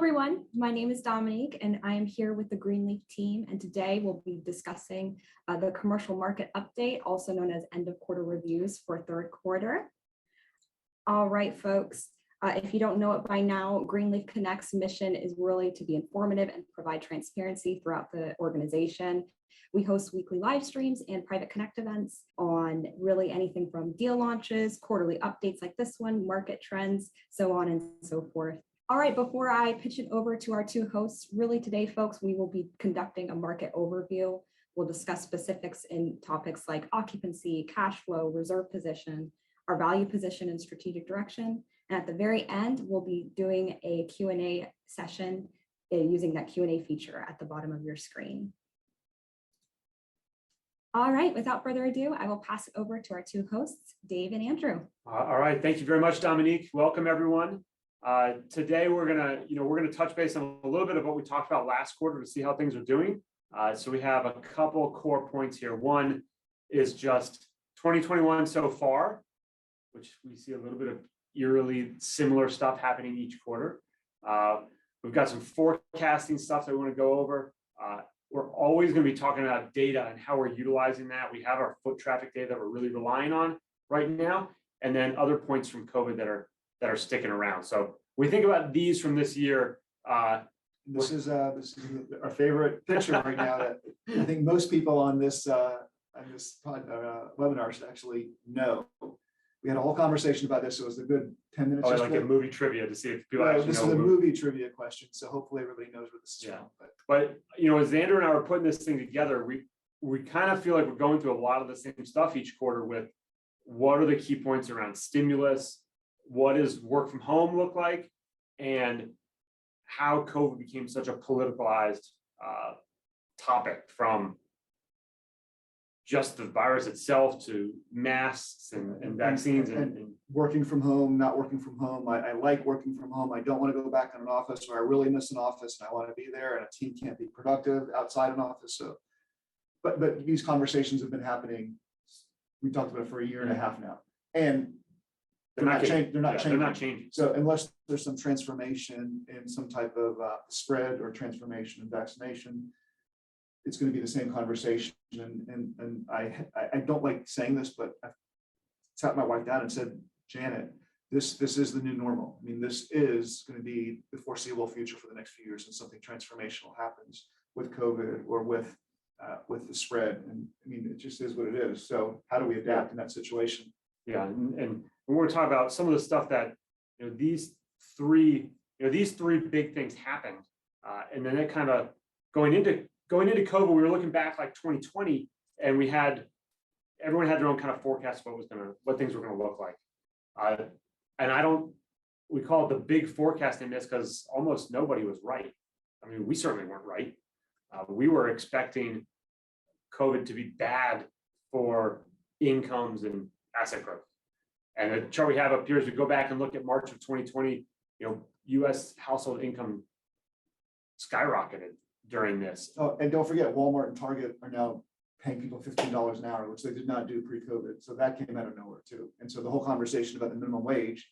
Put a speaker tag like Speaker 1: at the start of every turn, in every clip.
Speaker 1: everyone, my name is Dominique and I am here with the Greenleaf team, and today we'll be discussing the commercial market update, also known as end of quarter reviews for third quarter. All right, folks, if you don't know it by now, Greenleaf Connect's mission is really to be informative and provide transparency throughout the organization. We host weekly live streams and private connect events on really anything from deal launches, quarterly updates like this one, market trends, so on and so forth. All right, before I pitch it over to our two hosts, really today, folks, we will be conducting a market overview. We'll discuss specifics in topics like occupancy, cash flow, reserve position, our value position and strategic direction. And at the very end, we'll be doing a Q&A session using that Q&A feature at the bottom of your screen. All right, without further ado, I will pass it over to our two hosts, Dave and Andrew.
Speaker 2: All right, thank you very much, Dominique. Welcome, everyone. Today we're gonna touch base on a little bit of what we talked about last quarter to see how things are doing. So we have a couple core points here. One is just 2021 so far, which we see a little bit of eerily similar stuff happening each quarter. We've got some forecasting stuff that we want to go over. We're always going to be talking about data and how we're utilizing that. We have our foot traffic data that we're really relying on right now, and then other points from COVID that are sticking around. So we think about these from this year.
Speaker 3: This is our favorite picture right now that I think most people on this webinar should actually know. We had a whole conversation about this. So it was a good 10 minutes.
Speaker 2: Oh, like a movie trivia to see if people actually know.
Speaker 3: This is a movie trivia question, so hopefully everybody knows where this is from.
Speaker 2: But as Andrew and I were putting this thing together, we kind of feel like we're going through a lot of the same stuff each quarter with what are the key points around stimulus, what does work from home look like, and how COVID became such a politicalized topic, from just the virus itself to masks and vaccines and
Speaker 3: working from home, not working from home. I like working from home. I don't want to go back in an office, or I really miss an office and I want to be there, and a team can't be productive outside an office. So, but these conversations have been happening. We talked about it for a year and a half now, and they're not changing. So unless there's some transformation in some type of spread or transformation in vaccination, it's going to be the same conversation. And I don't like saying this, but I sat my wife down and said, Janet, this is the new normal. I mean, this is going to be the foreseeable future for the next few years, and something transformational happens with COVID or with the spread. And I mean, it just is what it is. So how do we adapt in that situation?
Speaker 2: Yeah, and we're going to talk about some of the stuff that these three big things happened, and then it kind of going into COVID. We were looking back like 2020, and everyone had their own kind of forecast of what things were going to look like. And we call it the big forecasting miss because almost nobody was right. I mean, we certainly weren't right. We were expecting COVID to be bad for incomes and asset growth. And the chart we have up here is we go back and look at March of 2020, U.S. household income skyrocketed during this.
Speaker 3: Oh, and don't forget, Walmart and Target are now paying people $15 an hour, which they did not do pre-COVID. So that came out of nowhere too. And so the whole conversation about the minimum wage,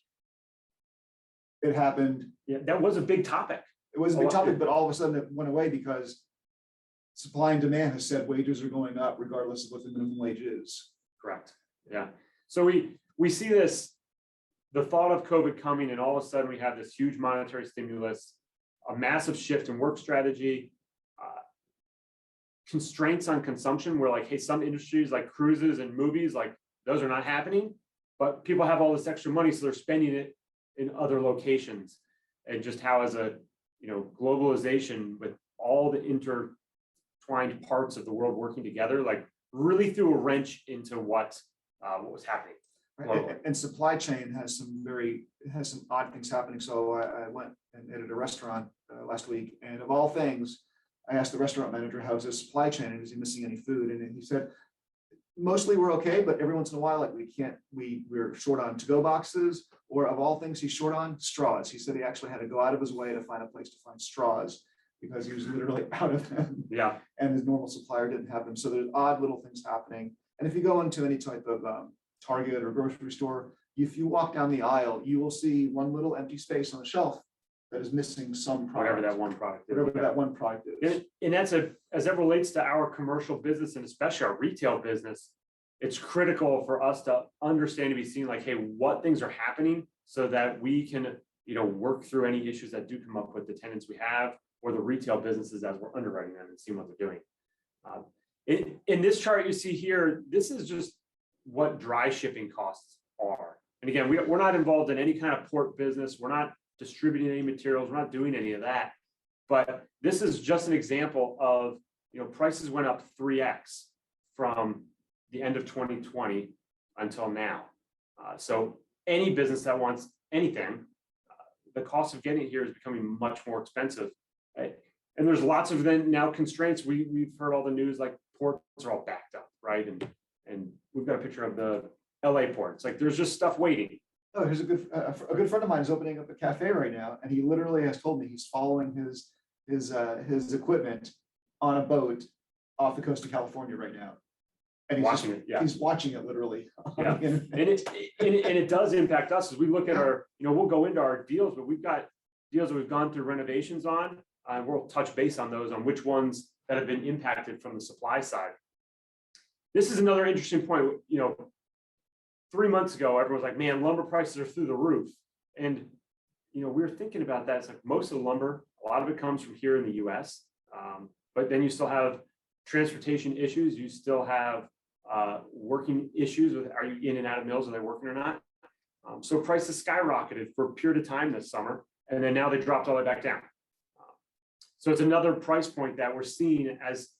Speaker 3: it happened.
Speaker 2: Yeah, that was a big topic.
Speaker 3: It was a big topic, but all of a sudden it went away because supply and demand has said wages are going up regardless of what the minimum wage is.
Speaker 2: Correct. Yeah. So we see this, the thought of COVID coming, and all of a sudden we have this huge monetary stimulus, a massive shift in work strategy, constraints on consumption. We're like, hey, some industries like cruises and movies, like those are not happening, but people have all this extra money, so they're spending it in other locations. And just how, as a globalization with all the intertwined parts of the world working together, like really threw a wrench into what was happening.
Speaker 3: Right. And supply chain has some odd things happening. So I went and ate at a restaurant last week, and of all things, I asked the restaurant manager, how's his supply chain, and is he missing any food? And he said, mostly we're okay, but every once in a while, like we're short on to-go boxes, or of all things, he's short on straws. He said he actually had to go out of his way to find a place to find straws because he was literally out of them.
Speaker 2: Yeah.
Speaker 3: And his normal supplier didn't have them. So there's odd little things happening. And if you go into any type of Target or grocery store, if you walk down the aisle, you will see one little empty space on the shelf that is missing some
Speaker 2: whatever
Speaker 3: product,
Speaker 2: that one product is.
Speaker 3: whatever that one product is.
Speaker 2: And that's as that relates to our commercial business and especially our retail business, it's critical for us to understand and be seen like, hey, what things are happening so that we can, work through any issues that do come up with the tenants we have or the retail businesses as we're underwriting them and seeing what they're doing. In this chart you see here, this is just what dry shipping costs are. And again, we're not involved in any kind of port business. We're not distributing any materials. We're not doing any of that. But this is just an example of, prices went up 3x from the end of 2020 until now. So any business that wants anything, the cost of getting it here is becoming much more expensive. Right? And there's lots of then now constraints. We've heard all the news, like ports are all backed up, right? And we've got a picture of the LA port. It's like there's just stuff waiting.
Speaker 3: Oh, here's a good friend of mine is opening up a cafe right now, and he literally has told me he's following his equipment on a boat off the coast of California right now. And he's
Speaker 2: Watching it, yeah.
Speaker 3: He's watching it literally.
Speaker 2: Yeah. And it does impact us as we look at our, we'll go into our deals, but we've got deals that we've gone through renovations on. We'll touch base on those, on which ones that have been impacted from the supply side. This is another interesting point. 3 months ago, everyone was like, man, lumber prices are through the roof. And, we were thinking about that. It's like most of the lumber, a lot of it comes from here in the US. But then you still have transportation issues. You still have working issues with, are you in and out of mills? Are they working or not? So prices skyrocketed for a period of time this summer. And then now they dropped all the way back down. So it's another price point that we're seeing as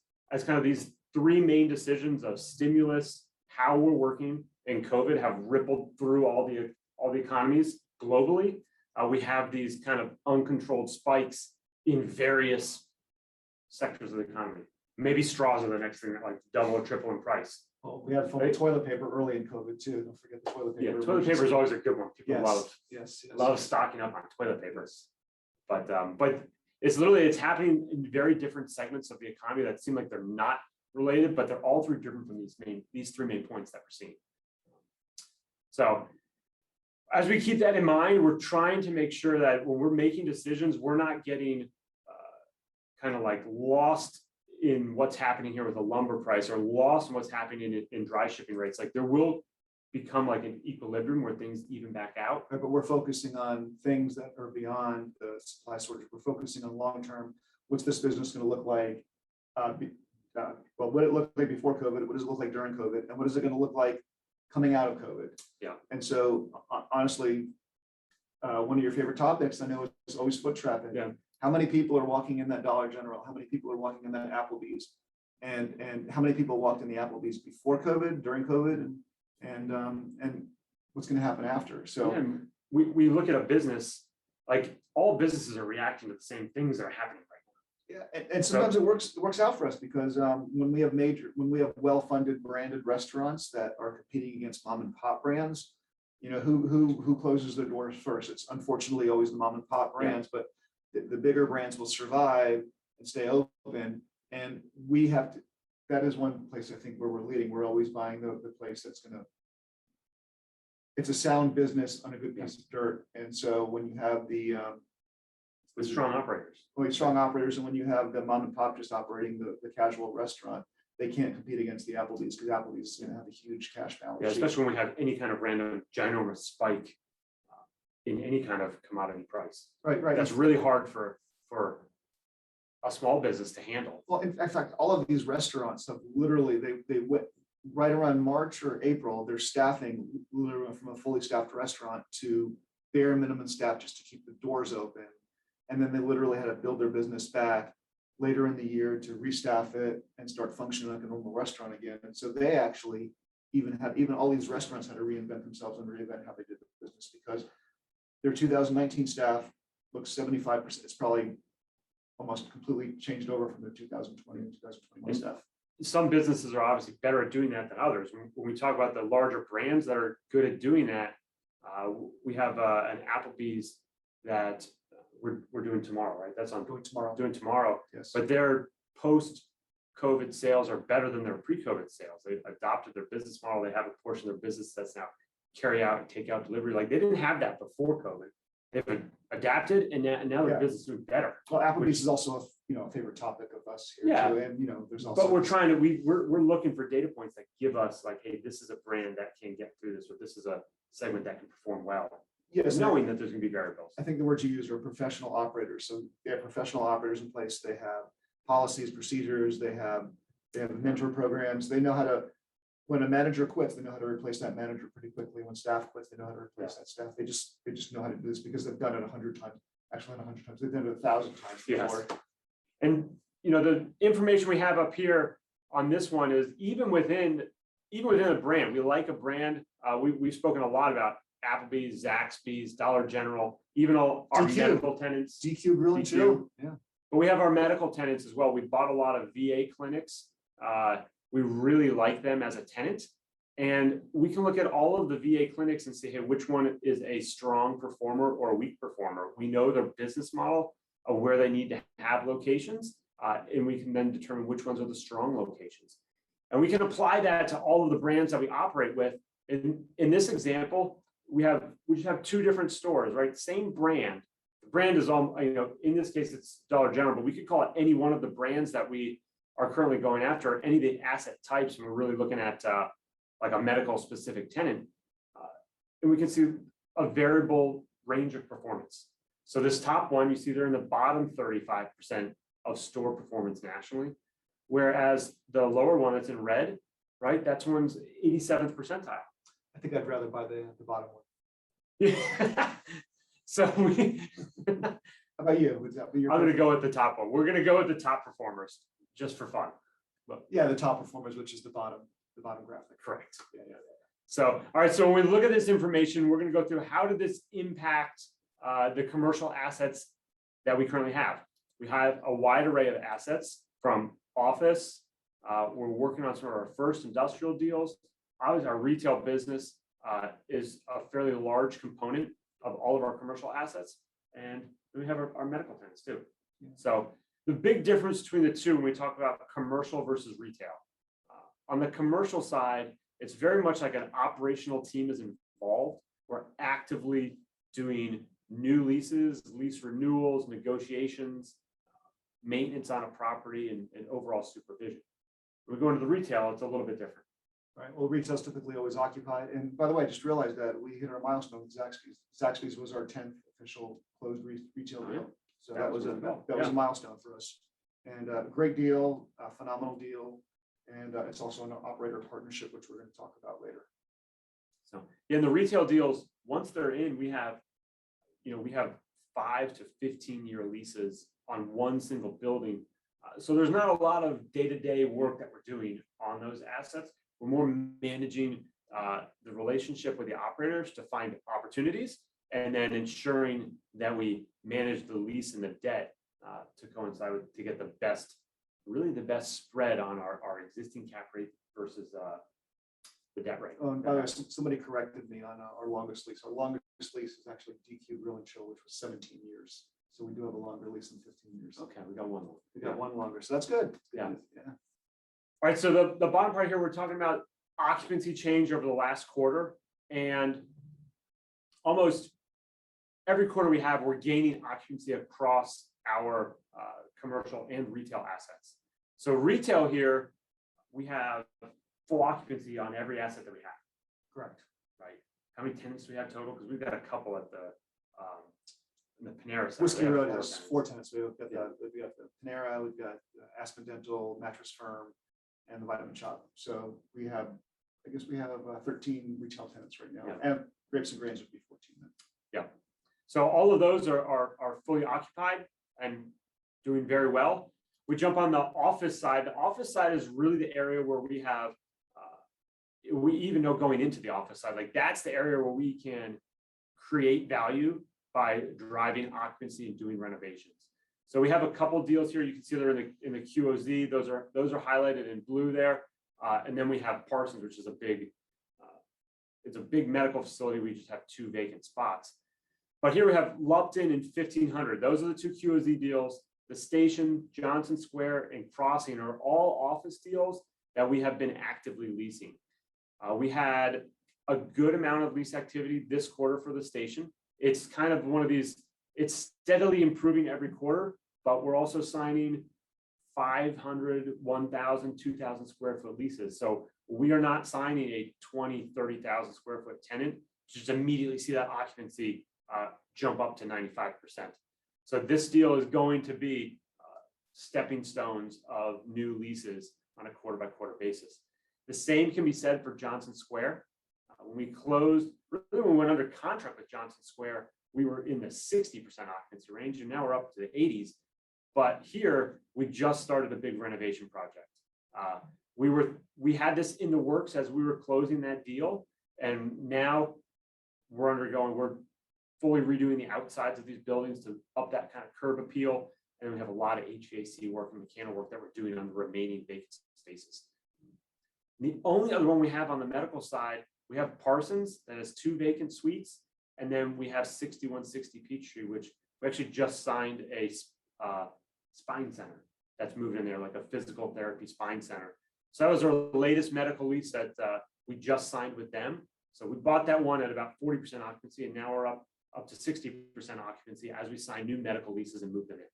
Speaker 2: kind of these three main decisions of stimulus, how we're working, and COVID have rippled through all the economies globally. We have these kind of uncontrolled spikes in various sectors of the economy. Maybe straws are the next thing that like double or triple in price.
Speaker 3: Well, we had toilet paper early in COVID too. Don't forget the toilet paper.
Speaker 2: Yeah, toilet paper is always a good one. People
Speaker 3: Yes.
Speaker 2: love stocking up on toilet papers. But it's happening in very different segments of the economy that seem like they're not related, but they're all three different from these three main points that we're seeing. So as we keep that in mind, we're trying to make sure that when we're making decisions, we're not getting kind of like lost in what's happening here with the lumber price or lost in what's happening in dry shipping rates. Like there will become like an equilibrium where things even back out.
Speaker 3: Right, but we're focusing on things that are beyond the supply shortage. We're focusing on long-term, what's this business going to look like? Well, what it looked like before COVID, what does it look like during COVID? And what is it going to look like coming out of COVID?
Speaker 2: Yeah.
Speaker 3: And so honestly, one of your favorite topics I know is always foot traffic.
Speaker 2: Yeah.
Speaker 3: How many people are walking in that Dollar General? How many people are walking in that Applebee's? And how many people walked in the Applebee's before COVID, during COVID, and what's going to happen after? So
Speaker 2: yeah, we look at a business, like all businesses are reacting to the same things that are happening right now.
Speaker 3: yeah, and sometimes it works out for us because when we have well-funded branded restaurants that are competing against mom and pop brands, who closes their doors first? It's unfortunately always the mom and pop brands, but the bigger brands will survive and stay open. And we have to, that is one place I think where we're leading. We're always buying the place that's it's a sound business on a good piece of dirt. And so when you have
Speaker 2: With strong operators.
Speaker 3: strong operators, and when you have the mom and pop just operating the casual restaurant, they can't compete against the Applebee's because Applebee's is going to have a huge cash balance.
Speaker 2: Yeah, especially when we have any kind of random ginormous spike in any kind of commodity price.
Speaker 3: Right.
Speaker 2: That's really hard for a small business to handle.
Speaker 3: Well, in fact, all of these restaurants have literally, they went right around March or April, they're staffing literally went from a fully staffed restaurant to bare minimum staff just to keep the doors open. And then they literally had to build their business back later in the year to restaff it and start functioning like a normal restaurant again. And so they actually even all these restaurants had to reinvent themselves and reinvent how they did the business because their 2019 staff looks 75%. It's probably almost completely changed over from the 2020 and 2021 staff.
Speaker 2: Some businesses are obviously better at doing that than others. When we talk about the larger brands that are good at doing that, we have an Applebee's that we're doing tomorrow, right? That's on
Speaker 3: Doing tomorrow.
Speaker 2: Doing tomorrow.
Speaker 3: Yes.
Speaker 2: But their post-COVID sales are better than their pre-COVID sales. They've adopted their business model. They have a portion of their business that's now carry out and take out delivery. Like they didn't have that before COVID. they've adapted, and now their
Speaker 3: Yeah.
Speaker 2: business is doing better.
Speaker 3: Well, Applebee's
Speaker 2: Which-
Speaker 3: is also a favorite topic of us here
Speaker 2: Yeah.
Speaker 3: too, and there's also.
Speaker 2: But we're trying to, we're looking for data points that give us like, hey, this is a brand that can get through this, or this is a segment that can perform well,
Speaker 3: Yes,
Speaker 2: knowing that there's gonna be variables.
Speaker 3: I think the words you use are professional operators. So they have professional operators in place. They have policies, procedures. They have mentor programs. They know how to, when a manager quits, they know how to replace that manager pretty quickly. When staff quits, they know how to replace that staff. They just know how to do this because they've done it 100 times. Actually, not 100 times. They've done it 1,000 times
Speaker 2: Yes.
Speaker 3: before.
Speaker 2: And, the information we have up here on this one is even within a brand, we like a brand. We've spoken a lot about Applebee's, Zaxby's, Dollar General, even all our
Speaker 3: DQ.
Speaker 2: medical tenants.
Speaker 3: DQ Grill and
Speaker 2: DQ.
Speaker 3: Chill. Yeah.
Speaker 2: But we have our medical tenants as well. We bought a lot of VA clinics. We really like them as a tenant. And we can look at all of the VA clinics and say, hey, which one is a strong performer or a weak performer? We know their business model of where they need to have locations. And we can then determine which ones are the strong locations. And we can apply that to all of the brands that we operate with. In this example, we just have two different stores, right? Same brand. The brand is all, in this case, it's Dollar General, but we could call it any one of the brands that we are currently going after, any of the asset types. And we're really looking at like a medical specific tenant. And we can see a variable range of performance. So this top one, you see they're in the bottom 35% of store performance nationally. Whereas the lower one that's in red, right? That's one's 87th percentile.
Speaker 3: I think I'd rather buy the bottom one.
Speaker 2: Yeah. So
Speaker 3: How about you? Would that be your?
Speaker 2: I'm going to go with the top one. We're going to go with the top performers just for fun.
Speaker 3: Yeah, the top performers, which is the bottom graphic.
Speaker 2: Correct.
Speaker 3: Yeah, yeah.
Speaker 2: So, all right. So when we look at this information, we're going to go through how did this impact the commercial assets that we currently have. We have a wide array of assets from office. We're working on some of our first industrial deals. Obviously, our retail business is a fairly large component of all of our commercial assets. And then we have our medical tenants too. So the big difference between the two when we talk about commercial versus retail. On the commercial side, it's very much like an operational team is involved. We're actively doing new leases, lease renewals, negotiations, maintenance on a property, and overall supervision. When we go into the retail, it's a little bit different.
Speaker 3: Right. Well, retail's typically always occupied. And by the way, I just realized that we hit our milestone with Zaxby's. Zaxby's was our 10th official closed retail deal. So that was a milestone for us. And a great deal, a phenomenal deal. And it's also an operator partnership, which we're going to talk about later.
Speaker 2: So in the retail deals, once they're in, we have 5 to 15-year leases on one single building. So there's not a lot of day-to-day work that we're doing on those assets. We're more managing the relationship with the operators to find opportunities, and then ensuring that we manage the lease and the debt to coincide with, to get the best spread on our existing cap rate versus the debt rate.
Speaker 3: Oh, and by the way, somebody corrected me on our longest lease. Our longest lease is actually DQ Grill and Chill, which was 17 years. So we do have a longer lease than 15 years.
Speaker 2: Okay, we got one more.
Speaker 3: We got one longer, so that's good.
Speaker 2: Yeah.
Speaker 3: Yeah.
Speaker 2: All right, so the bottom part here, we're talking about occupancy change over the last quarter, and almost every quarter we have, we're gaining occupancy across our commercial and retail assets. So retail here, we have full occupancy on every asset that we have.
Speaker 3: Correct.
Speaker 2: Right? How many tenants do we have total? Because we've got a couple at in the Panera side.
Speaker 3: Whiskey
Speaker 2: We have
Speaker 3: Road
Speaker 2: 4
Speaker 3: has
Speaker 2: tenants.
Speaker 3: 4 tenants. We've got the Panera, we've got Aspen Dental, Mattress Firm, and the Vitamin Shop. So we have 13 retail tenants right now,
Speaker 2: Yeah.
Speaker 3: and Grapes and Grains would be 14 then.
Speaker 2: Yeah. So all of those are fully occupied and doing very well. We jump on the office side. The office side is really the area where we have, we even know going into the office side, like that's the area where we can create value by driving occupancy and doing renovations. So we have a couple deals here. You can see they're in the QOZ. Those are highlighted in blue there. And then we have Parsons, which is it's a big medical facility. We just have 2 vacant spots. But here we have Lupton and 1500. Those are the 2 QOZ deals. The Station, Johnson Square, and Crossing are all office deals that we have been actively leasing. We had a good amount of lease activity this quarter for the Station. it's kind of one of these, it's steadily improving every quarter, but we're also signing 500, 1,000, 2,000 square foot leases. So we are not signing a 20, 30,000 square foot tenant, just immediately see that occupancy jump up to 95%. So this deal is going to be stepping stones of new leases on a quarter by quarter basis. The same can be said for Johnson Square. When we closed, really when we went under contract with Johnson Square, we were in the 60% occupancy range, and now we're up to the 80s. But here, we just started a big renovation project. We had this in the works as we were closing that deal, and now we're fully redoing the outsides of these buildings to up that kind of curb appeal. And we have a lot of HVAC work and mechanical work that we're doing on the remaining vacant spaces. The only other one we have on the medical side, we have Parsons that has 2 vacant suites. And then we have 6160 Peachtree, which we actually just signed a spine center that's moved in there, like a physical therapy spine center. So that was our latest medical lease that we just signed with them. So we bought that one at about 40% occupancy, and now we're up to 60% occupancy as we sign new medical leases and move them in.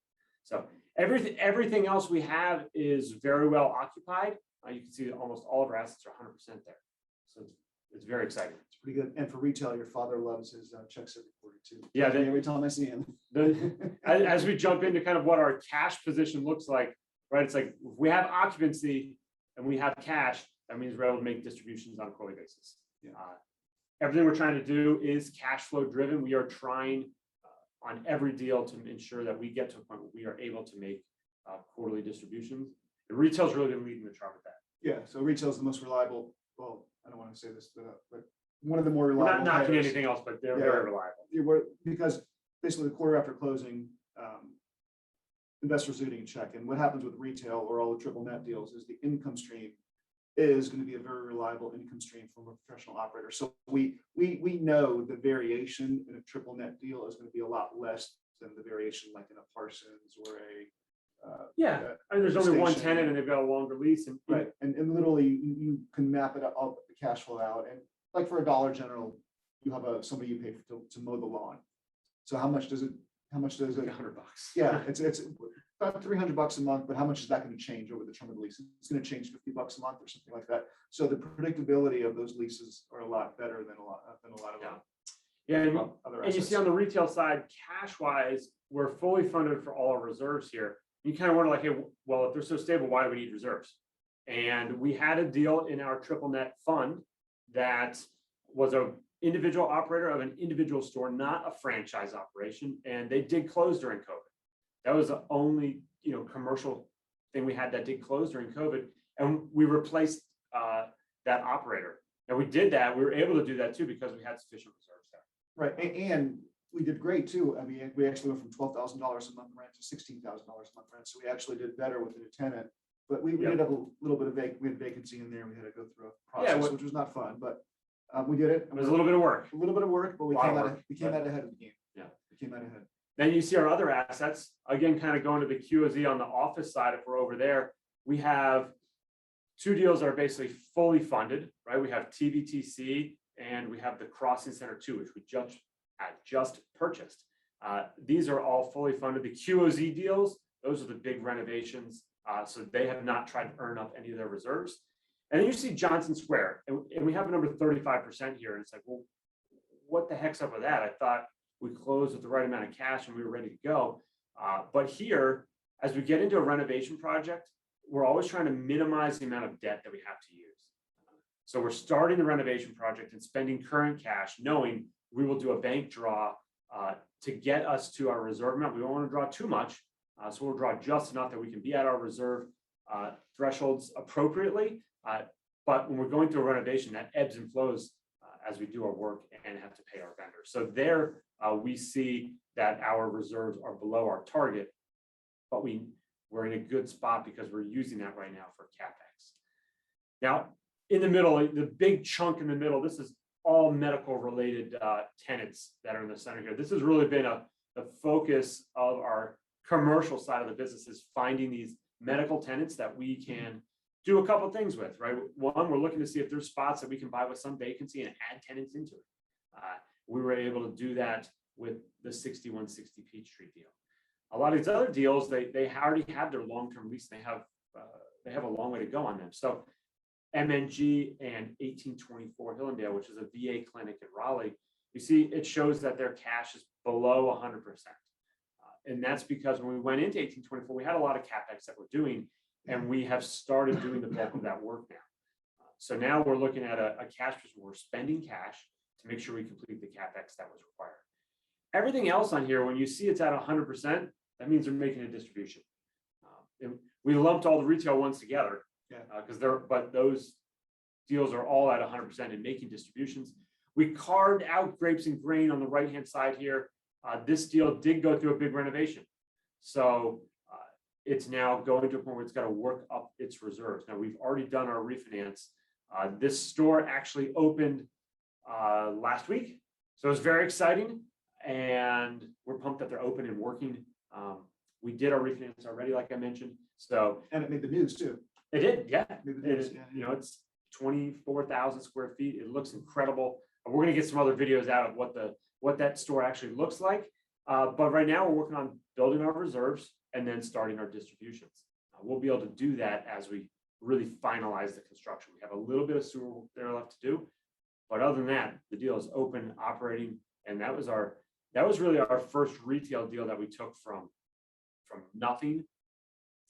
Speaker 2: So everything else we have is very well occupied. You can see that almost all of our assets are 100% there. So it's very exciting.
Speaker 3: It's pretty good. And for retail, your father loves his checks every quarter too.
Speaker 2: Yeah,
Speaker 3: Every time I see him.
Speaker 2: As we jump into kind of what our cash position looks like, right? It's like if we have occupancy and we have cash, that means we're able to make distributions on a quarterly basis.
Speaker 3: Yeah.
Speaker 2: Everything we're trying to do is cash flow driven. We are trying on every deal to ensure that we get to a point where we are able to make quarterly distributions. The retail's really been leading the charge with that.
Speaker 3: Yeah, so retail is the most reliable. Well, I don't want to say this, but one of the more
Speaker 2: We're
Speaker 3: reliable.
Speaker 2: not knocking
Speaker 3: players.
Speaker 2: anything else, but they're
Speaker 3: Yeah.
Speaker 2: very reliable.
Speaker 3: Because basically the quarter after closing, investors are getting a check. And what happens with retail or all the triple net deals is the income stream is going to be a very reliable income stream from a professional operator. So we know the variation in a triple net deal is going to be a lot less than the variation like in a Parsons or a
Speaker 2: I mean, there's only one
Speaker 3: station.
Speaker 2: tenant and they've got a longer lease, and
Speaker 3: right. And literally you can map it all the cash flow out. And like for a Dollar General, you have somebody you pay to mow the lawn. So how much does it?
Speaker 2: $100.
Speaker 3: Yeah, it's about $300 a month, but how much is that going to change over the term of the lease? It's going to change $50 a month or something like that. So the predictability of those leases are a lot better than a lot of other
Speaker 2: and you
Speaker 3: assets.
Speaker 2: see on the retail side, cash wise, we're fully funded for all our reserves here. You kind of wonder like, hey, well, if they're so stable, why do we need reserves? And we had a deal in our triple net fund that was a individual operator of an individual store, not a franchise operation, and they did close during COVID. That was the only commercial thing we had that did close during COVID, and we replaced that operator. And we did that. We were able to do that too because we had sufficient reserves there.
Speaker 3: Right, and we did great too. I mean, we actually went from $12,000 a month rent to $16,000 a month rent. So we actually did better with the new tenant. But we did have a little bit of vacancy in there. We had to go through a process, which was not fun, but we did it.
Speaker 2: It was a little bit of work.
Speaker 3: But we came out ahead of the game.
Speaker 2: Yeah,
Speaker 3: we came out ahead.
Speaker 2: Then you see our other assets, again, kind of going to the QOZ on the office side. If we're over there, we have 2 deals that are basically fully funded, right? We have TVTC and we have the Crossing Center 2, which we just purchased. These are all fully funded. The QOZ deals, those are the big renovations. So they have not tried to earn up any of their reserves. And then you see Johnson Square, and we have a number 35% here. And it's like, well, what the heck's up with that? I thought we closed with the right amount of cash and we were ready to go. But here, as we get into a renovation project, we're always trying to minimize the amount of debt that we have to use. So we're starting the renovation project and spending current cash, knowing we will do a bank draw to get us to our reserve amount. We don't want to draw too much. So we'll draw just enough that we can be at our reserve thresholds appropriately. But when we're going through a renovation, that ebbs and flows as we do our work and have to pay our vendors. So there we see that our reserves are below our target, but we're in a good spot because we're using that right now for CapEx. Now, in the middle, the big chunk in the middle, this is all medical related tenants that are in the center here. This has really been the focus of our commercial side of the business, is finding these medical tenants that we can do a couple of things with, right? One, we're looking to see if there's spots that we can buy with some vacancy and add tenants into it. We were able to do that with the 6160 Peachtree deal. A lot of these other deals, they already have their long-term lease. They have a long way to go on them. So MNG and 1824 Hillendale, which is a VA clinic in Raleigh, you see it shows that their cash is below 100%. And that's because when we went into 1824, we had a lot of CapEx that we're doing, and we have started doing the bulk of that work now. So now we're looking at a cash position where we're spending cash to make sure we complete the CapEx that was required. Everything else on here, when you see it's at 100%, that means they're making a distribution. And we lumped all the retail ones together because but those deals are all at 100% and making distributions. We carved out Grapes and Grain on the right-hand side here. This deal did go through a big renovation. So it's now going to a point where it's got to work up its reserves. Now we've already done our refinance. This store actually opened last week. So it's very exciting, and we're pumped that they're open and working. We did our refinance already, like I mentioned. So
Speaker 3: And it made the news too.
Speaker 2: it did, yeah.
Speaker 3: Made the news,
Speaker 2: You know, it's 24,000 square feet. It looks incredible. We're going to get some other videos out of what that store actually looks like. But right now we're working on building our reserves and then starting our distributions. We'll be able to do that as we really finalize the construction. We have a little bit of sewer work there left to do, but other than that, the deal is open, operating, and that was really our first retail deal that we took from nothing,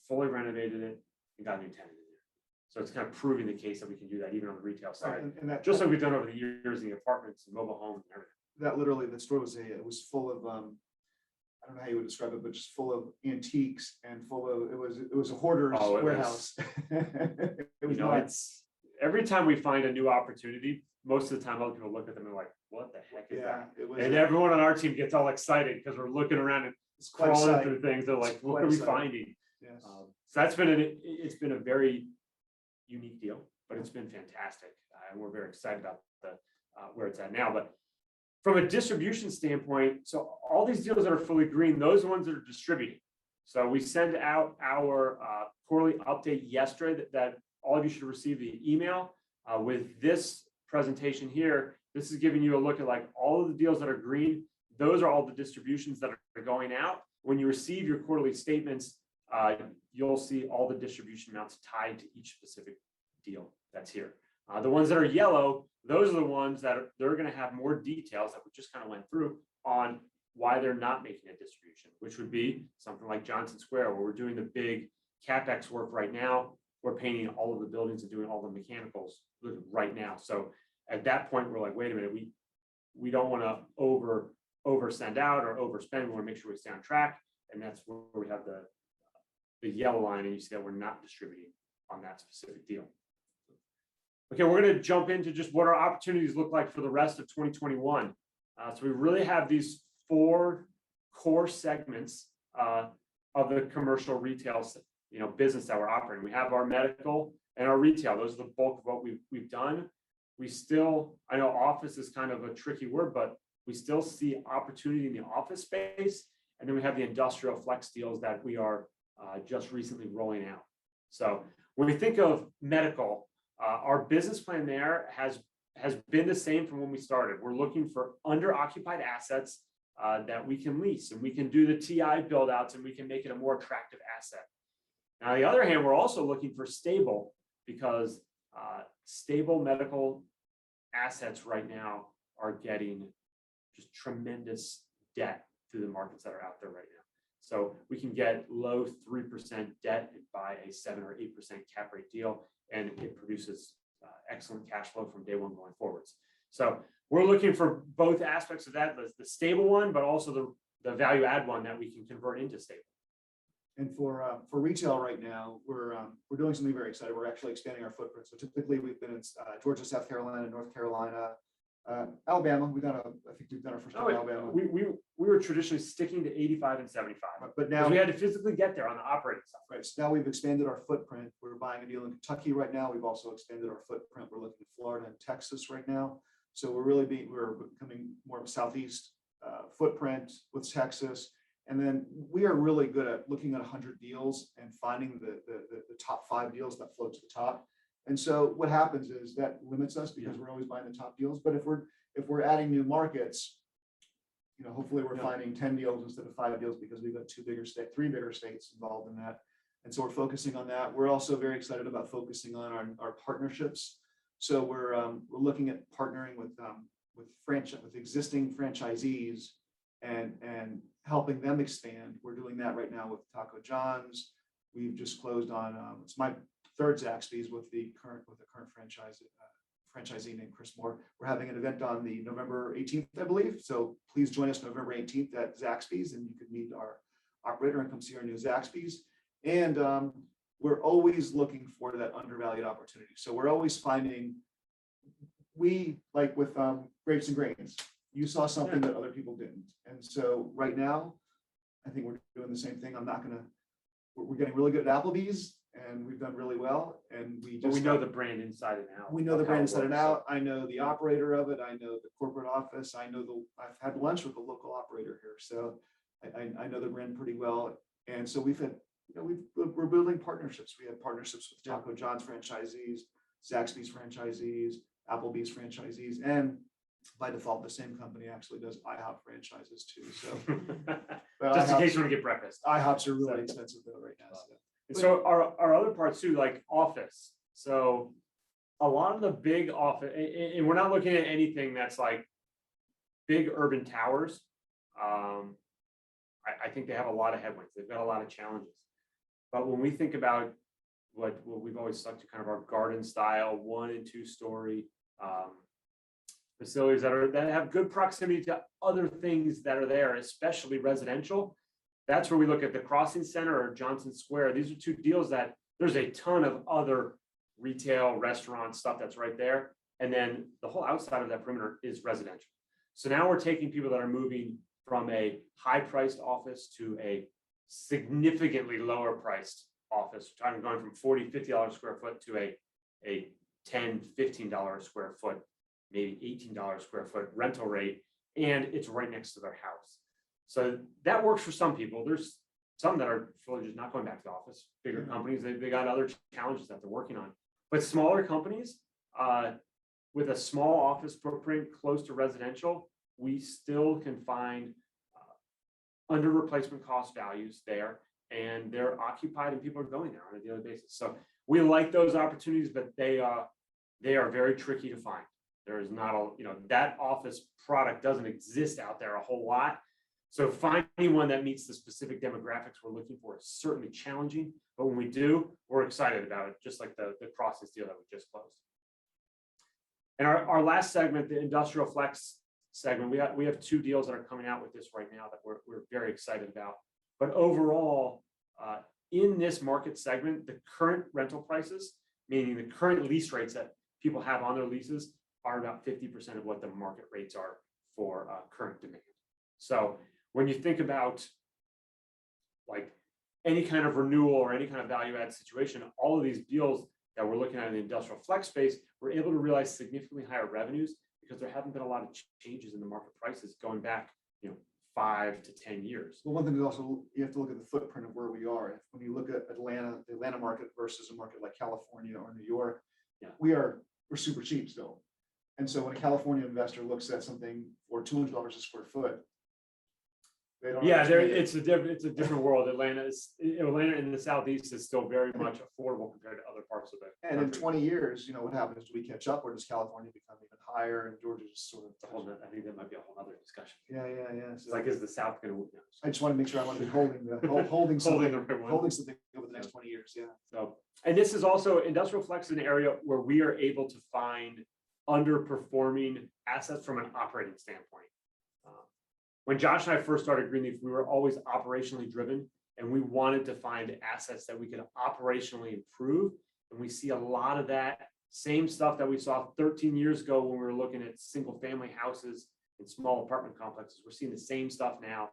Speaker 2: fully renovated it, and got a new tenant in there. So it's kind of proving the case that we can do that even on the retail side,
Speaker 3: And that,
Speaker 2: just like we've done over the years in the apartments and mobile homes and everything.
Speaker 3: that literally, the store was it was full of, I don't know how you would describe it, but just full of antiques and full of, it was a hoarder's warehouse. It was nuts.
Speaker 2: It's every time we find a new opportunity, most of the time other people look at them and like, what the heck is that?
Speaker 3: It was,
Speaker 2: And everyone on our team gets all excited because we're looking around and
Speaker 3: it's quite a
Speaker 2: crawling
Speaker 3: sight.
Speaker 2: through things. They're like,
Speaker 3: It's
Speaker 2: what
Speaker 3: quite
Speaker 2: are
Speaker 3: a
Speaker 2: we
Speaker 3: sight.
Speaker 2: finding?
Speaker 3: Yes.
Speaker 2: So it's been a very unique deal, but it's been fantastic. And we're very excited about where it's at now. But from a distribution standpoint, so all these deals that are fully green, those are ones that are distributing. So we send out our quarterly update yesterday that all of you should receive the email with this presentation here. This is giving you a look at like all of the deals that are green. Those are all the distributions that are going out. When you receive your quarterly statements, you'll see all the distribution amounts tied to each specific deal that's here. The ones that are yellow, those are the ones that they're going to have more details that we just kind of went through on why they're not making a distribution, which would be something like Johnson Square, where we're doing the big CapEx work right now. We're painting all of the buildings and doing all the mechanicals right now. So at that point, we're like, wait a minute, we don't want to over send out or overspend. We want to make sure we stay on track. And that's where we have the yellow line, and you see that we're not distributing on that specific deal. Okay, we're going to jump into just what our opportunities look like for the rest of 2021. So we really have these 4 core segments of the commercial retail, business that we're operating. We have our medical and our retail. Those are the bulk of what we've done. We still, I know office is kind of a tricky word, but we still see opportunity in the office space. And then we have the industrial flex deals that we are just recently rolling out. So when we think of medical, our business plan there has been the same from when we started. We're looking for under-occupied assets that we can lease, and we can do the TI build outs, and we can make it a more attractive asset. Now, on the other hand, we're also looking for stable, because stable medical assets right now are getting just tremendous debt through the markets that are out there right now. So we can get low 3% debt and buy a 7 or 8% cap rate deal, and it produces excellent cash flow from day one going forwards. So we're looking for both aspects of that, the stable one, but also the value add one that we can convert into stable.
Speaker 3: And for retail right now, we're doing something very exciting. We're actually expanding our footprint. So typically we've been in Georgia, South Carolina, North Carolina, Alabama. I think we've done our first time in Alabama.
Speaker 2: We were traditionally sticking to 85 and 75,
Speaker 3: but now
Speaker 2: we had to physically get there on the operating side.
Speaker 3: Right. So now we've expanded our footprint. We're buying a deal in Kentucky right now. We've also expanded our footprint. We're looking at Florida and Texas right now. So we're becoming more of a Southeast footprint with Texas. And then we are really good at looking at 100 deals and finding the top 5 deals that float to the top. And so what happens is that limits us because we're always buying the top deals. But if we're adding new markets, hopefully we're
Speaker 2: Yeah.
Speaker 3: finding 10 deals instead of 5 deals because we've got 3 bigger states involved in that. And so we're focusing on that. We're also very excited about focusing on our partnerships. So we're looking at partnering with existing franchisees and helping them expand. We're doing that right now with Taco John's. We've just closed on it's my third Zaxby's with the current franchisee named Chris Moore. We're having an event on the November 18th, I believe. So please join us November 18th at Zaxby's, and you can meet our operator and come see our new Zaxby's. And we're always looking for that undervalued opportunity. So we're always finding, we like with grapes and grains, you saw something that other people didn't. And so right now, I think we're doing the same thing. We're getting really good at Applebee's, and we've done really well. And
Speaker 2: we know the brand inside and out.
Speaker 3: We know the brand inside and out. I know the operator of it. I know the corporate office. I've had lunch with the local operator here. So I know the brand pretty well. And so we've had, we're building partnerships. We have partnerships with Taco John's franchisees, Zaxby's franchisees, Applebee's franchisees, and by default, the same company actually does IHOP franchises too. So, but
Speaker 2: Just in case you want to get breakfast.
Speaker 3: IHOPs are really expensive though right now. So.
Speaker 2: And so our other parts too, like office. So a lot of the big office, and we're not looking at anything that's like big urban towers. I think they have a lot of headwinds. They've got a lot of challenges. But when we think about what we've always stuck to, kind of our garden style 1 and 2 story facilities that have good proximity to other things that are there, especially residential. That's where we look at the Crossing Center or Johnson Square. These are 2 deals that there's a ton of other retail, restaurant stuff that's right there. And then the whole outside of that perimeter is residential. So now we're taking people that are moving from a high-priced office to a significantly lower priced office. We're going from $40, $50 square foot to a $10, $15 square foot, maybe $18 square foot rental rate, and it's right next to their house. So that works for some people. There's some that are really just not going back to the office. Bigger companies, they got other challenges that they're working on. But smaller companies with a small office footprint close to residential, we still can find under replacement cost values there, and they're occupied and people are going there on a daily basis. So we like those opportunities, but they are very tricky to find. There is not that office product doesn't exist out there a whole lot. So finding one that meets the specific demographics we're looking for is certainly challenging, but when we do, we're excited about it, just like the Crossing deal that we just closed. And our last segment, the industrial flex segment, we have 2 deals that are coming out with this right now that we're very excited about. But overall, in this market segment, the current rental prices, meaning the current lease rates that people have on their leases, are about 50% of what the market rates are for current demand. So when you think about like any kind of renewal or any kind of value add situation, all of these deals that we're looking at in the industrial flex space, we're able to realize significantly higher revenues because there haven't been a lot of changes in the market prices going back, 5 to 10 years.
Speaker 3: Well, one thing is also you have to look at the footprint of where we are. When you look at Atlanta, the Atlanta market versus a market like California or New York, we're super cheap still. And so when a California investor looks at something for $200 a square foot, they don't.
Speaker 2: It's a different world. Atlanta in the Southeast is still very much affordable compared to other parts of it.
Speaker 3: And in 20 years, what happens? Do we catch up, or does California become even higher and Georgia just sort of?
Speaker 2: I think that might be a whole other discussion.
Speaker 3: Yeah.
Speaker 2: It's like, is the South going to?
Speaker 3: I just want to make sure I want to be holding something over the next 20 years. Yeah.
Speaker 2: So, and this is also industrial flex, an area where we are able to find underperforming assets from an operating standpoint. When Josh and I first started Greenleaf, we were always operationally driven, and we wanted to find assets that we could operationally improve. And we see a lot of that same stuff that we saw 13 years ago when we were looking at single family houses and small apartment complexes. We're seeing the same stuff now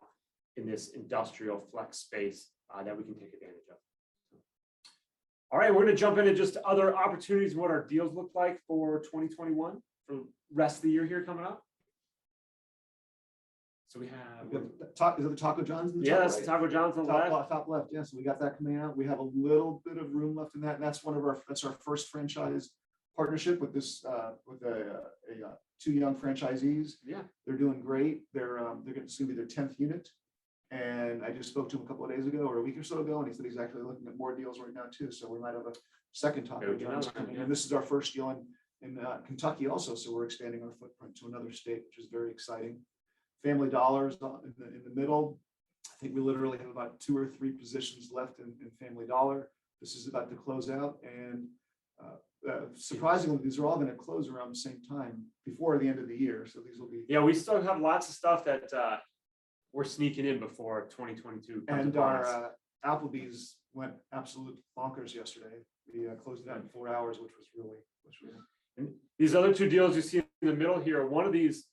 Speaker 2: in this industrial flex space that we can take advantage of. All right, we're going to jump into just other opportunities and what our deals look like for 2021 for the rest of the year here coming up. So we have,
Speaker 3: is it the Taco John's?
Speaker 2: that's the Taco John's on the left.
Speaker 3: Top left. Yeah, so we got that coming out. We have a little bit of room left in that, and that's our first franchise partnership with this with a two young franchisees.
Speaker 2: Yeah.
Speaker 3: They're doing great. They're going to be their 10th unit. And I just spoke to him a couple of days ago or a week or so ago, and he said he's actually looking at more deals right now too. So we might have a second taco
Speaker 2: There we
Speaker 3: John's
Speaker 2: go.
Speaker 3: coming.
Speaker 2: Yeah.
Speaker 3: And this is our first deal in Kentucky also. So we're expanding our footprint to another state, which is very exciting. Family Dollars in the middle. I think we literally have about 2 or 3 positions left in Family Dollar. This is about to close out, and surprisingly, these are all going to close around the same time before the end of the year. So these will be.
Speaker 2: Yeah, we still have lots of stuff that we're sneaking in before 2022 comes
Speaker 3: And
Speaker 2: upon us.
Speaker 3: our Applebee's went absolute bonkers yesterday. We closed it out in 4 hours, which was really.
Speaker 2: And these other 2 deals you see in the middle here, one of these,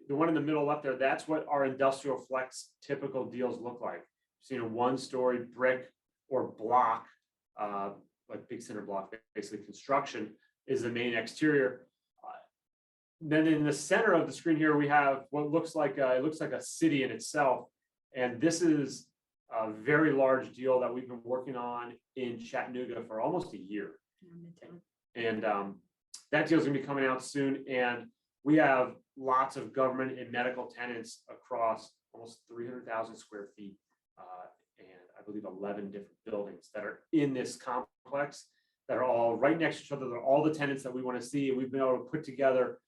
Speaker 2: the one in the middle left there, that's what our industrial flex typical deals look like. You've seen a 1-story brick or block, like big center block, basically construction is the main exterior. Then in the center of the screen here, we have what looks like it looks like a city in itself. And this is a very large deal that we've been working on in Chattanooga for almost a year. And that deal is going to be coming out soon. And we have lots of government and medical tenants across almost 300,000 square feet. And I believe 11 different buildings that are in this complex that are all right next to each other. They're all the tenants that we want to see. And we've been able to put together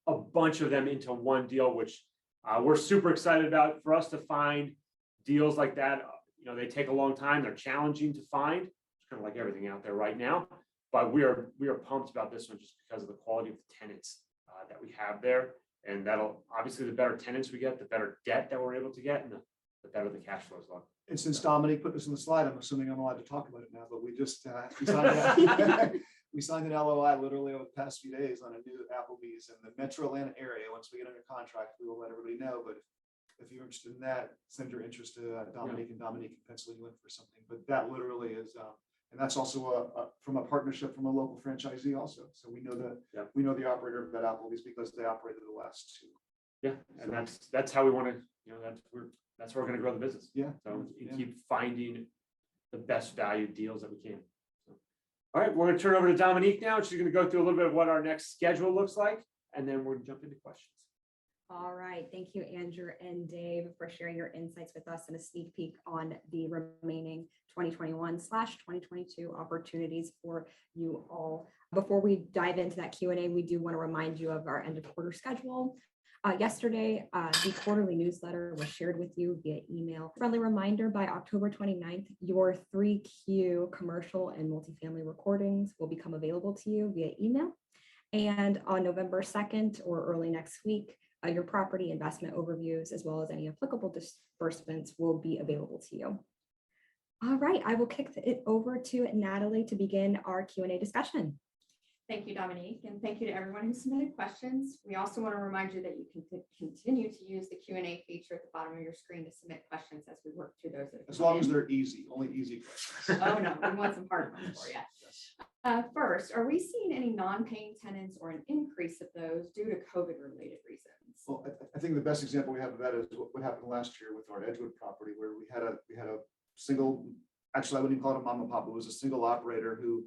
Speaker 2: a bunch of them into one deal, which we're super excited about. For us to find deals like that, they take a long time. They're challenging to find. It's kind of like everything out there right now. But we are pumped about this one just because of the quality of the tenants that we have there. And that'll obviously, the better tenants we get, the better debt that we're able to get, and the better the cash flows look.
Speaker 3: And since Dominique put this in the slide, I'm assuming I'm allowed to talk about it now, but we just we signed an LOI literally over the past few days on a new Applebee's in the Metro Atlanta area. Once we get under contract, we will let everybody know. But if you're interested in that, send your interest to Dominique, and Dominique can pencil you in for something. But that literally is, and that's also from a partnership from a local franchisee also. So we know we know the operator of that Applebee's because they operated the last 2.
Speaker 2: Yeah, and that's how we want to, that's how we're going to grow the business.
Speaker 3: Yeah.
Speaker 2: So you keep finding the best value deals that we can. So, all right, we're going to turn over to Dominique now. She's going to go through a little bit of what our next schedule looks like, and then we're going to jump into questions.
Speaker 1: All right. Thank you, Andrew and Dave, for sharing your insights with us and a sneak peek on the remaining 2021/2022 opportunities for you all. Before we dive into that Q&A, we do want to remind you of our end of quarter schedule. Yesterday, the quarterly newsletter was shared with you via email. Friendly reminder, by October 29th, your 3Q commercial and multifamily recordings will become available to you via email. And on November 2nd or early next week, your property investment overviews, as well as any applicable disbursements, will be available to you. All right, I will kick it over to Natalie to begin our Q&A discussion.
Speaker 4: Thank you, Dominique, and thank you to everyone who submitted questions. We also want to remind you that you can continue to use the Q&A feature at the bottom of your screen to submit questions as we work through those.
Speaker 3: As long as they're easy, only easy questions.
Speaker 4: Oh, no, we want some hard ones for you. First, are we seeing any non-paying tenants or an increase of those due to COVID-related reasons?
Speaker 3: Well, I think the best example we have of that is what happened last year with our Edgewood property, where we had a single, actually I wouldn't even call it a mom and pop, it was a single operator who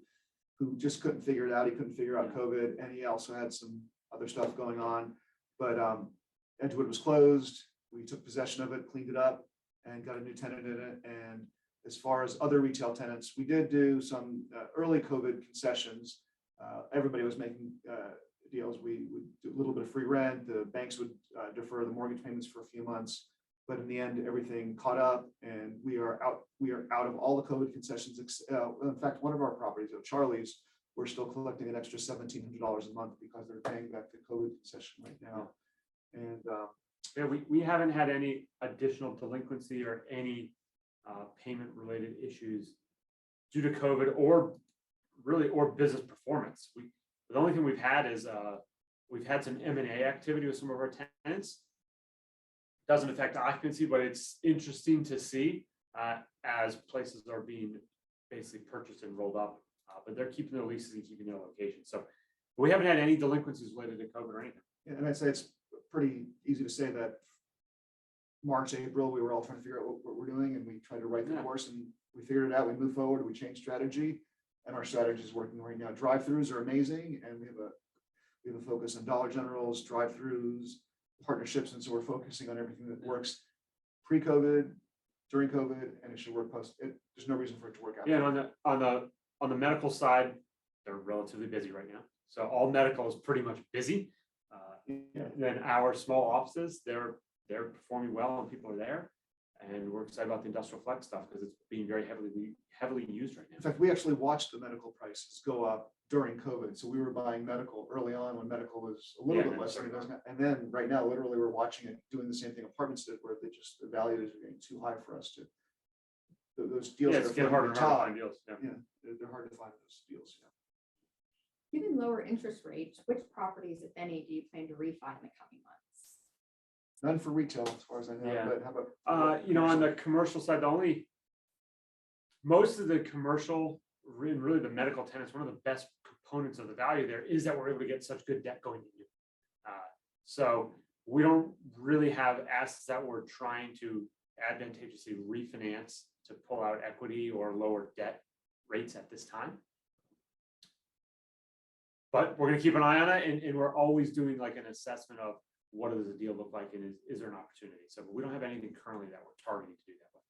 Speaker 3: just couldn't figure it out. He couldn't figure out COVID, and he also had some other stuff going on. But Edgewood was closed. We took possession of it, cleaned it up, and got a new tenant in it. And as far as other retail tenants, we did do some early COVID concessions. Everybody was making deals. We would do a little bit of free rent. The banks would defer the mortgage payments for a few months. But in the end, everything caught up, and we are out of all the COVID concessions. In fact, one of our properties, Charlie's, we're still collecting an extra $1,700 a month because they're paying back the COVID concession right now. And
Speaker 2: yeah, we haven't had any additional delinquency or any payment related issues due to COVID or business performance. The only thing we've had is we've had some M&A activity with some of our tenants. Doesn't affect occupancy, but it's interesting to see as places are being basically purchased and rolled up, but they're keeping their leases and keeping their location. So we haven't had any delinquencies related to COVID or anything.
Speaker 3: And I'd say it's pretty easy to say that March, April, we were all trying to figure out what we're doing, and we tried to write the course, and we figured it out. We moved forward, we changed strategy, and our strategy is working right now. Drive-throughs are amazing, and we We have a focus on Dollar Generals, drive-throughs, partnerships, and so we're focusing on everything that works pre-COVID, during COVID, and it should work post. There's no reason for it to work out.
Speaker 2: Yeah, and on the medical side, they're relatively busy right now. So all medical is pretty much busy.
Speaker 3: Yeah.
Speaker 2: And then our small offices, they're performing well and people are there. And we're excited about the industrial flex stuff because it's being very heavily used right
Speaker 3: In
Speaker 2: now.
Speaker 3: fact, we actually watched the medical prices go up during COVID. So we were buying medical early on when medical was a little
Speaker 2: Yeah,
Speaker 3: bit
Speaker 2: and
Speaker 3: less.
Speaker 2: then
Speaker 3: And then right now, literally, we're watching it doing the same thing apartments did, where the values are getting too high for us to. Those deals
Speaker 2: Yeah,
Speaker 3: that
Speaker 2: it's
Speaker 3: are
Speaker 2: getting
Speaker 3: floating
Speaker 2: harder
Speaker 3: at
Speaker 2: and
Speaker 3: the
Speaker 2: harder to
Speaker 3: top,
Speaker 2: find deals. Yeah.
Speaker 3: yeah, they're hard to find those deals. Yeah.
Speaker 4: Given lower interest rates, which properties, if any, do you plan to refi in the coming months?
Speaker 3: None for retail, as far as I know.
Speaker 2: Yeah.
Speaker 3: But how about?
Speaker 2: On the commercial side, most of the commercial, really the medical tenants, one of the best components of the value there is that we're able to get such good debt going into. So we don't really have assets that we're trying to advantageously refinance to pull out equity or lower debt rates at this time. But we're going to keep an eye on it, and we're always doing like an assessment of what does the deal look like, and is there an opportunity? So we don't have anything currently that we're targeting to do that with.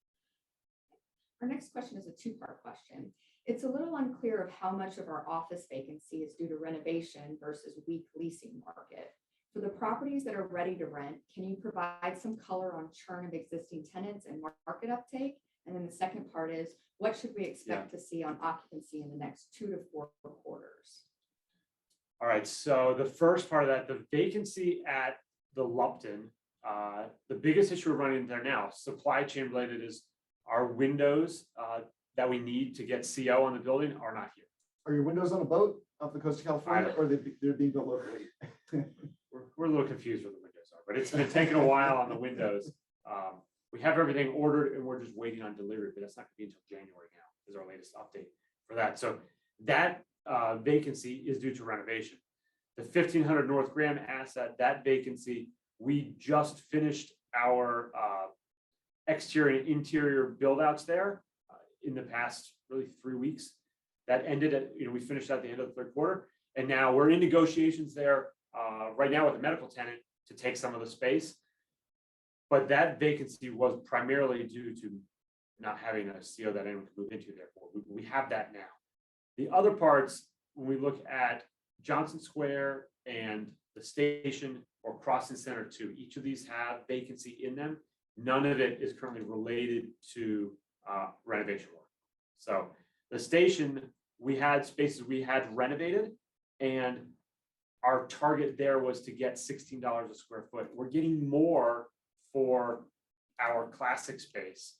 Speaker 4: Our next question is a two-part question. It's a little unclear of how much of our office vacancy is due to renovation versus weak leasing market. For the properties that are ready to rent, can you provide some color on churn of existing tenants and market uptake? And then the second part is, what should we expect to see on occupancy in the next 2 to 4 quarters?
Speaker 2: All right, so the first part of that, the vacancy at the Lupton, the biggest issue we're running there now, supply chain related, is our windows that we need to get CO on the building are not here.
Speaker 3: Are your windows on a boat off the coast of California, or they're being built locally?
Speaker 2: We're a little confused where the windows are, but it's been taking a while on the windows. We have everything ordered and we're just waiting on delivery, but that's not going to be until January now, is our latest update for that. So that vacancy is due to renovation. The 1500 North Graham asset, that vacancy, we just finished our exterior and interior build outs there in the past really 3 weeks. That ended at, we finished at the end of the third quarter. And now we're in negotiations there right now with the medical tenant to take some of the space. But that vacancy was primarily due to not having a CO that anyone could move into, therefore. We have that now. The other parts, when we look at Johnson Square and the station or Crossing Center 2, each of these have vacancy in them. None of it is currently related to renovation work. So the station, we had spaces we had renovated, and our target there was to get $16 a square foot. We're getting more for our classic space.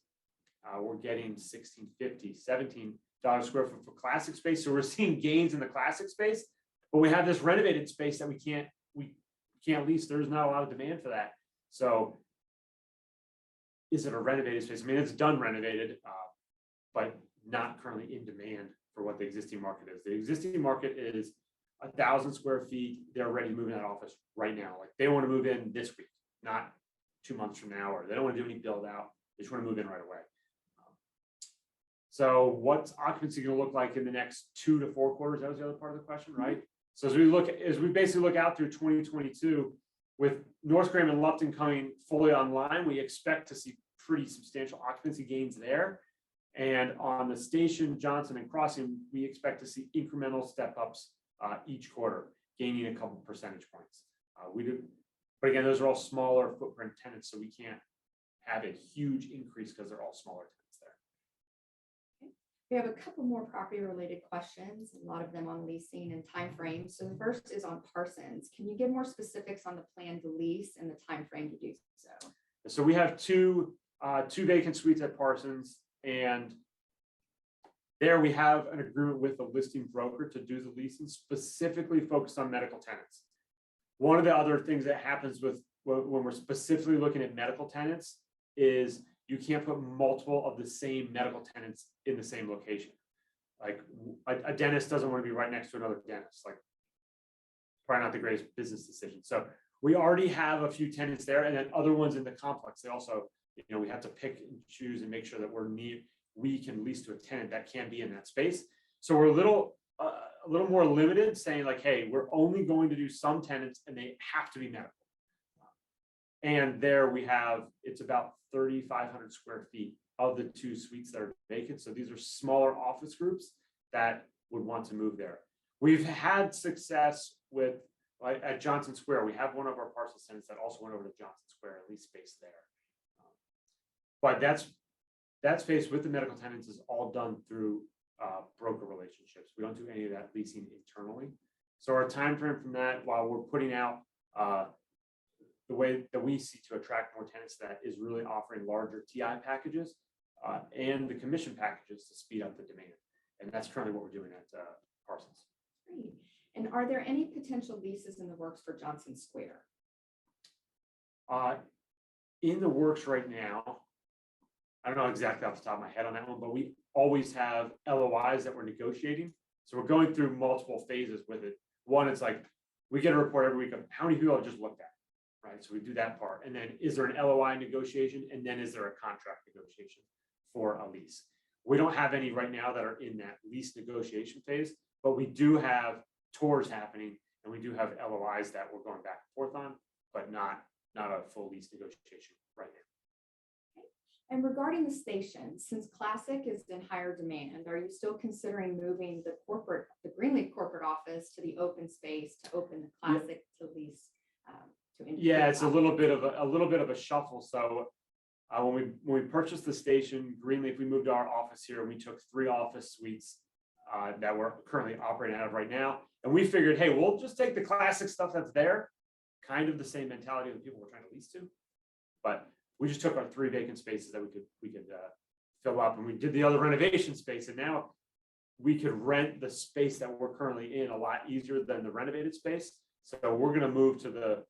Speaker 2: We're getting $16.50, $17 a square foot for classic space. So we're seeing gains in the classic space, but we have this renovated space that we can't lease. There's not a lot of demand for that. So is it a renovated space? I mean, it's done renovated, but not currently in demand for what the existing market is. The existing market is 1,000 square feet. They're ready to move in that office right now. Like they want to move in this week, not 2 months from now, or they don't want to do any build out. They just want to move in right away. So what's occupancy going to look like in the next 2 to 4 quarters? That was the other part of the question, right? So as we basically look out through 2022, with North Graham and Lupton coming fully online, we expect to see pretty substantial occupancy gains there. And on the station, Johnson and Crossing, we expect to see incremental step ups each quarter, gaining a couple percentage points. But again, those are all smaller footprint tenants, so we can't have a huge increase because they're all smaller tenants there.
Speaker 4: We have a couple more property related questions, a lot of them on leasing and timeframe. So the first is on Parsons. Can you give more specifics on the plan to lease and the timeframe to do so?
Speaker 2: So we have two vacant suites at Parsons, and there we have an agreement with the listing broker to do the leasing specifically focused on medical tenants. One of the other things that happens with when we're specifically looking at medical tenants is you can't put multiple of the same medical tenants in the same location. Like a dentist doesn't want to be right next to another dentist. Like probably not the greatest business decision. So we already have a few tenants there, and then other ones in the complex. They also, we have to pick and choose and make sure that we can lease to a tenant that can be in that space. So we're a a little more limited, saying like, hey, we're only going to do some tenants and they have to be medical. And there we have, it's about 3,500 square feet of the 2 suites that are vacant. So these are smaller office groups that would want to move there. We've had success with, like at Johnson Square, we have one of our parcel tenants that also went over to Johnson Square, at least space there. But that space with the medical tenants is all done through broker relationships. We don't do any of that leasing internally. So our time frame from that, while we're putting out the way that we see to attract more tenants, that is really offering larger TI packages and the commission packages to speed up the demand. And that's currently what we're doing at Parsons.
Speaker 4: Great. And are there any potential leases in the works for Johnson Square?
Speaker 2: In the works right now, I don't know exactly off the top of my head on that one, but we always have LOIs that we're negotiating. So we're going through multiple phases with it. One, it's like we get a report every week of how many people have just looked at, right? So we do that part. And then is there an LOI negotiation? And then is there a contract negotiation for a lease? We don't have any right now that are in that lease negotiation phase, but we do have tours happening and we do have LOIs that we're going back and forth on, but not a full lease negotiation right now.
Speaker 4: And regarding the station, since Classic is in higher demand, are you still considering moving the Greenleaf corporate office to the open space to open the Classic to lease?
Speaker 2: Yeah, it's a little bit of a shuffle. So when we purchased the station, Greenleaf, we moved our office here and we took 3 office suites that we're currently operating out of right now. And we figured, hey, we'll just take the Classic stuff that's there, kind of the same mentality that people were trying to lease to, but we just took our 3 vacant spaces that we could fill up, and we did the other renovation space, and now we could rent the space that we're currently in a lot easier than the renovated space. So we're going to move to the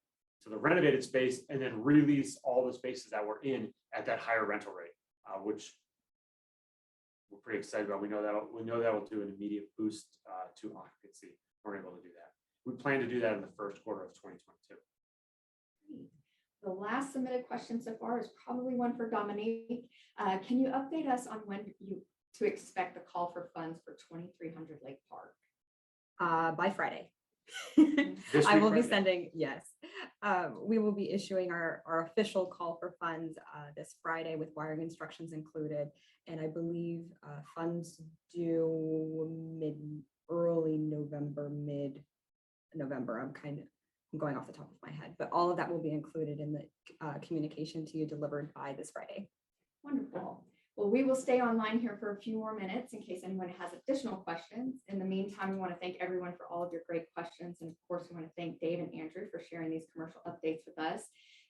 Speaker 2: renovated space and then release all the spaces that we're in at that higher rental rate, which we're pretty excited about. We know that will do an immediate boost to occupancy. We're able to do that. We plan to do that in the first quarter of 2022.
Speaker 4: The last submitted question so far is probably one for Dominique. Can you update us on when to expect the call for funds for 2300 Lake Park?
Speaker 1: By Friday.
Speaker 2: This
Speaker 1: I
Speaker 2: week,
Speaker 1: will be
Speaker 2: Friday?
Speaker 1: sending, yes. We will be issuing our official call for funds this Friday with wiring instructions included. And I believe funds due early November, mid-November. I'm going off the top of my head, but all of that will be included in the communication to you delivered by this Friday.
Speaker 4: Wonderful. Well, we will stay online here for a few more minutes in case anyone has additional questions. In the meantime, we want to thank everyone for all of your great questions. And of course, we want to thank Dave and Andrew for sharing these commercial updates with us.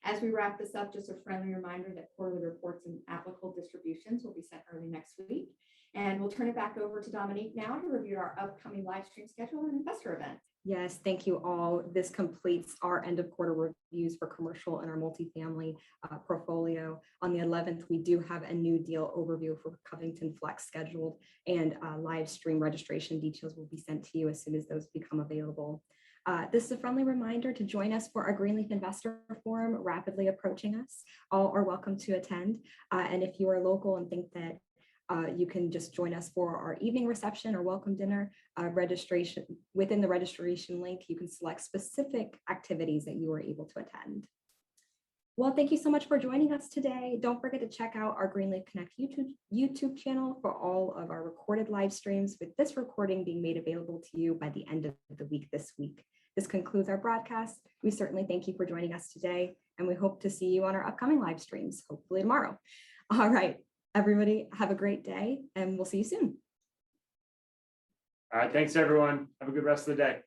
Speaker 4: As we wrap this up, just a friendly reminder that quarterly reports and applicable distributions will be sent early next week. And we'll turn it back over to Dominique now to review our upcoming live stream schedule and investor events.
Speaker 1: Yes, thank you all. This completes our end of quarter reviews for commercial and our multifamily portfolio. On the 11th, we do have a new deal overview for Covington Flex scheduled, and live stream registration details will be sent to you as soon as those become available. This is a friendly reminder to join us for our Greenleaf Investor Forum rapidly approaching us. All are welcome to attend. And if you are local and think that you can just join us for our evening reception or welcome dinner registration. Within the registration link, you can select specific activities that you are able to attend. Well, thank you so much for joining us today. Don't forget to check out our Greenleaf Connect YouTube channel for all of our recorded live streams, with this recording being made available to you by the end of the week this week. This concludes our broadcast. We certainly thank you for joining us today, and we hope to see you on our upcoming live streams, hopefully tomorrow. All right. Everybody have a great day, and we'll see you soon.
Speaker 2: All right. Thanks, everyone. Have a good rest of the day.